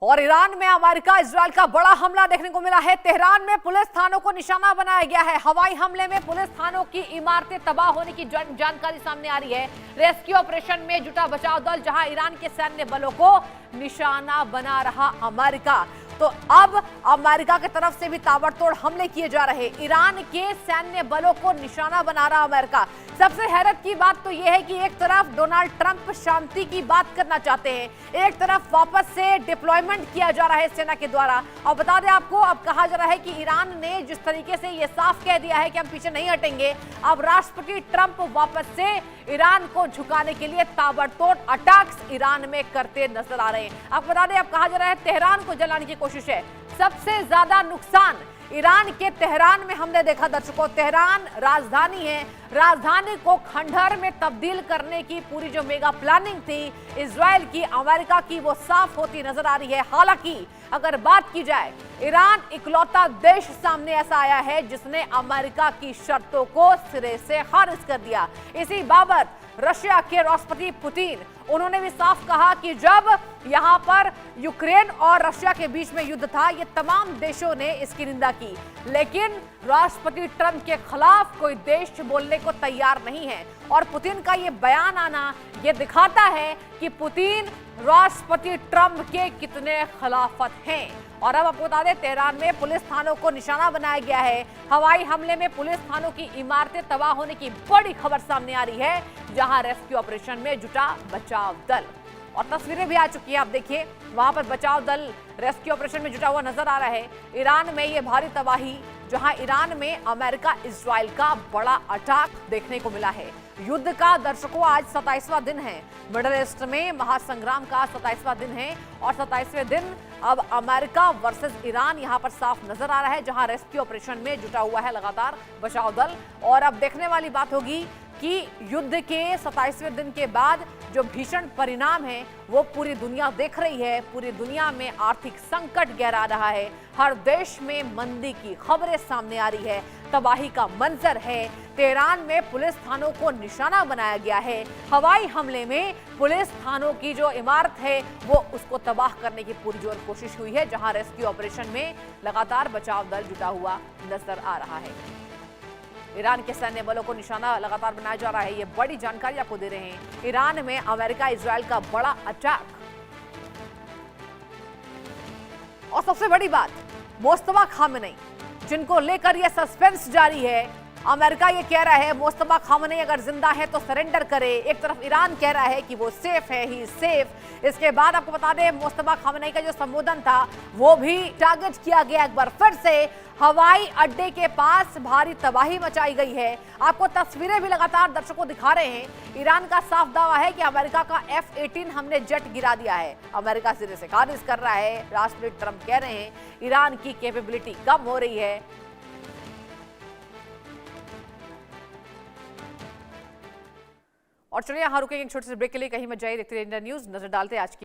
और ईरान में America Israel का बड़ा हमला देखने को मिला है। तेहरान में पुलिस थानों को निशाना बनाया गया है। हवाई हमले में पुलिस थानों की इमारतें तबाह होने की जानकारी सामने आ रही है। रेस्क्यू ऑपरेशन में जुटा बचाव दल, जहां ईरान के सैन्य बलों को निशाना बना रहा अमेरिका। तो अब अमेरिका की तरफ से भी ताबड़तोड़ हमले किए जा रहे। ईरान के सैन्य बलों को निशाना बना रहा अमेरिका। सबसे हैरत की बात तो यह है कि एक तरफ डोनाल्ड ट्रंप शांति की बात करना चाहते हैं, एक तरफ वापस से डिप्लॉयमेंट किया जा रहा है सेना के द्वारा। और बता दें आपको, अब कहा जा रहा है कि ईरान ने जिस तरीके से यह साफ कह दिया है कि हम पीछे नहीं हटेंगे, अब राष्ट्रपति ट्रंप वापस से ईरान को झुकाने के लिए ताबड़तोड़ अटैक्स ईरान में करते नजर आ रहे हैं। आपको बता दें, अब कहा जा रहा है तेहरान को जलाने की कोशिश है। सबसे ज्यादा नुकसान ईरान के तेहरान में हमने देखा। दर्शकों, तेहरान राजधानी है, राजधानी को खंडहर में तब्दील करने की पूरी जो मेगा प्लानिंग थी इजराइल की, अमेरिका की, वो साफ होती नजर आ रही है। हालांकि अगर बात की जाए, ईरान इकलौता देश सामने ऐसा आया है जिसने अमेरिका की शर्तों को सिरे से खारिज कर दिया। इसी बाबत रशिया के राष्ट्रपति पुतिन, उन्होंने भी साफ कहा कि जब यहां पर यूक्रेन और रशिया के बीच में युद्ध था, ये तमाम देशों ने इसकी निंदा की, लेकिन राष्ट्रपति ट्रंप के खिलाफ कोई देश बोलने को तैयार नहीं है। और पुतिन का ये बयान आना ये दिखाता है कि पुतिन राष्ट्रपति ट्रंप के कितने खिलाफत हैं। और अब आपको बता दें, तेहरान में पुलिस थानों को निशाना बनाया गया है। हवाई हमले में पुलिस थानों की इमारतें तबाह होने की बड़ी खबर सामने आ रही है, जहां रेस्क्यू ऑपरेशन में जुटा बचाव दल। और तस्वीरें भी आ चुकी है, आप देखिए, वहां पर बचाव दल रेस्क्यू ऑपरेशन में जुटा हुआ नजर आ रहा है। ईरान में ये भारी तबाही, जहां ईरान में अमेरिका इजराइल का बड़ा अटैक देखने को मिला है। युद्ध का दर्शकों आज 27वां दिन है। मिडिल ईस्ट में महासंग्राम का 27वां दिन है और 27वें दिन अब अमेरिका वर्सेस ईरान यहां पर साफ नजर आ रहा है, जहां रेस्क्यू ऑपरेशन में जुटा हुआ है लगातार बचाव दल। और अब देखने वाली बात होगी कि युद्ध के 27वें दिन के बाद जो भीषण परिणाम है वो पूरी दुनिया देख रही है। पूरी दुनिया में आर्थिक संकट गहरा रहा है, हर देश में मंदी की खबरें सामने आ रही है, तबाही का मंजर है। तेहरान में पुलिस थानों को निशाना बनाया गया है। हवाई हमले में पुलिस थानों की जो इमारत है वो उसको तबाह करने की पूरी जोर कोशिश हुई है, जहां रेस्क्यू ऑपरेशन में लगातार बचाव दल जुटा हुआ नजर आ रहा है। ईरान के सैन्य बलों को निशाना लगातार बनाया जा रहा है। ये बड़ी जानकारी आपको दे रहे हैं। ईरान में अमेरिका इजराइल का बड़ा अटैक। और सबसे बड़ी बात, मुस्तफा खामेनी, जिनको लेकर यह सस्पेंस जारी है। अमेरिका ये कह रहा है मुस्तफा खामेनी अगर जिंदा है तो सरेंडर करे। एक तरफ ईरान कह रहा है कि वो सेफ है, ही सेफ। इसके बाद आपको बता दें, मुस्तफा खामेनी का जो संबोधन था वो भी टारगेट किया गया। एक बार फिर से हवाई अड्डे के पास भारी तबाही मचाई गई है। आपको तस्वीरें भी लगातार दर्शकों दिखा रहे हैं। ईरान का साफ दावा है कि अमेरिका का F-18 हमने जेट गिरा दिया है। अमेरिका सिरे से खारिज कर रहा है। राष्ट्रपति ट्रंप कह रहे हैं ईरान की कैपेबिलिटी कम हो रही है। और चलिए यहां रुकेंगे एक छोटे से ब्रेक के लिए, कहीं मत जाइए, देखते रहिए इंडिया न्यूज। नजर डालते हैं आज की